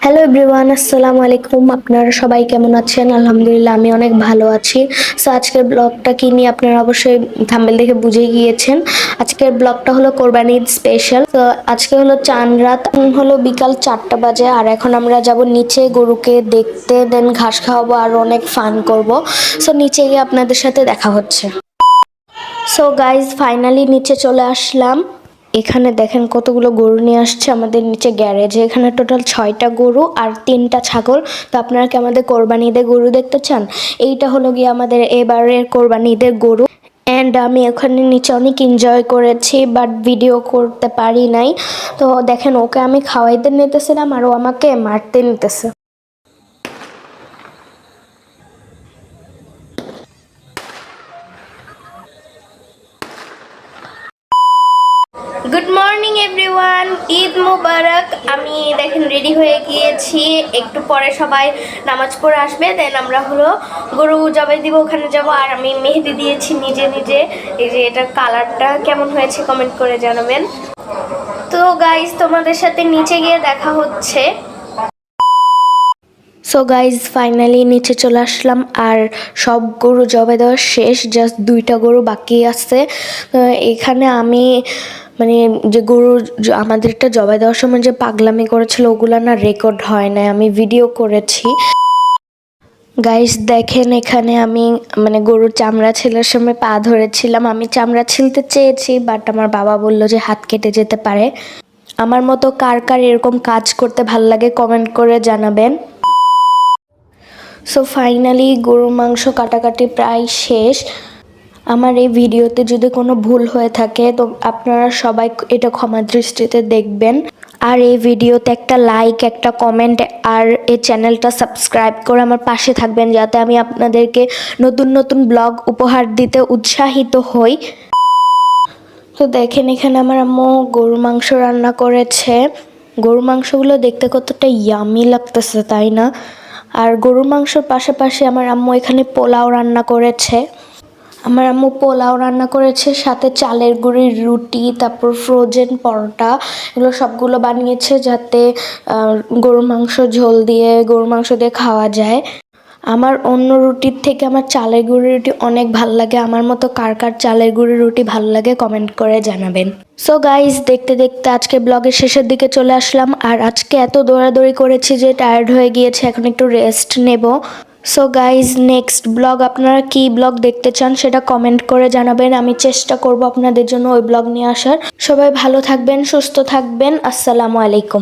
Hello everyone, আসসালামু আলাইকুম। আপনারা সবাই কেমন আছেন? আলহামদুলিল্লাহ, আমি অনেক ভালো আছি। সো আজকের ব্লগটা কি নিয়ে আপনারা অবশ্যই থাম্বনেল দেখে বুঝে গিয়েছেন। আজকের ব্লগটা হলো কোরবানি ঈদ স্পেশাল। তো আজকে হলো চাঁদ রাত, হলো বিকাল 4টা বাজে। আর এখন আমরা যাব নিচে গরুকে দেখতে, দেন ঘাস খাওয়াবো আর অনেক ফান করব। সো নিচে গিয়ে আপনাদের সাথে দেখা হচ্ছে। সো গাইজ, ফাইনালি নিচে চলে আসলাম। এখানে দেখেন কতগুলো গরু নিয়ে আসছে আমাদের নিচে গ্যারেজে। এখানে টোটাল 6টা গরু আর 3টা ছাগল। তো আপনারা কি আমাদের কোরবানি ঈদের গরু দেখতে চান? এইটা হলো গিয়ে আমাদের এবারের কোরবানি ঈদের গরু। অ্যান্ড আমি ওখানে নিচে অনেক এনজয় করেছি, বাট ভিডিও করতে পারি নাই। তো দেখেন, ওকে আমি খাওয়াইতে নিতেছিলাম আর ও আমাকে মারতে নিতেছে। গুড মর্নিং এভরিওয়ান, ঈদ মুবারক। আমি দেখেন রেডি হয়ে গিয়েছি। একটু পরে সবাই নামাজ পড়ে আসবে, দেন আমরা হলো গরু জবাই দিব, ওখানে যাব। আর আমি মেহেদি দিয়েছি নিজে নিজে। এই যে এটার কালারটা কেমন হয়েছে কমেন্ট করে জানাবেন। তো গাইজ, তোমাদের সাথে নিচে গিয়ে দেখা হচ্ছে। সো গাইজ, ফাইনালি নিচে চলে আসলাম আর সব গরু জবাই দেওয়া শেষ, জাস্ট 2টা গরু বাকি আছে। এখানে আমি মানে যে গরু আমাদেরটা জবাই দেওয়ার সময় যে পাগলামি করেছিল ওগুলো না রেকর্ড হয় না, আমি ভিডিও করেছি। গাইস দেখেন, এখানে আমি মানে গরুর চামড়া ছিলার সময় পা ধরেছিলাম। আমি চামড়া ছিলতে চেয়েছি, বাট আমার বাবা বলল যে হাত কেটে যেতে পারে। আমার মতো কার কার এরকম কাজ করতে ভাল লাগে কমেন্ট করে জানাবেন। সো ফাইনালি গরুর মাংস কাটাকাটি প্রায় শেষ। আমার এই ভিডিওতে যদি কোনো ভুল হয়ে থাকে তো আপনারা সবাই এটা ক্ষমা দৃষ্টিতে দেখবেন। আর এই ভিডিওতে একটা লাইক, একটা কমেন্ট আর এই চ্যানেলটা সাবস্ক্রাইব করে আমার পাশে থাকবেন, যাতে আমি আপনাদেরকে নতুন নতুন ব্লগ উপহার দিতে উৎসাহিত হই। তো দেখেন, এখানে আমার আম্মু গরু মাংস রান্না করেছে। গরু মাংসগুলো দেখতে কতটা ইয়ামি লাগতেছে, তাই না? আর গরুর মাংসর পাশাপাশি আমার আম্মু এখানে পোলাও রান্না করেছে। আমার আম্মু পোলাও রান্না করেছে, সাথে চালের গুঁড়ির রুটি, তারপর ফ্রোজেন পরোটা, এগুলো সবগুলো বানিয়েছে যাতে গরুর মাংস ঝোল দিয়ে গরুর মাংস দিয়ে খাওয়া যায়। আমার অন্য রুটির থেকে আমার চালের গুঁড়ির রুটি অনেক ভাল লাগে। আমার মতো কার কার চালের গুঁড়ির রুটি ভাল লাগে কমেন্ট করে জানাবেন। সো গাইজ, দেখতে দেখতে আজকে ব্লগের শেষের দিকে চলে আসলাম। আর আজকে এত দৌড়াদৌড়ি করেছি যে টায়ার্ড হয়ে গিয়েছে, এখন একটু রেস্ট নেব। সো গাইজ, নেক্সট ব্লগ আপনারা কি ব্লগ দেখতে চান সেটা কমেন্ট করে জানাবেন। আমি চেষ্টা করব আপনাদের জন্য ওই ব্লগ নিয়ে আসার। সবাই ভালো থাকবেন, সুস্থ থাকবেন। আসসালামু আলাইকুম।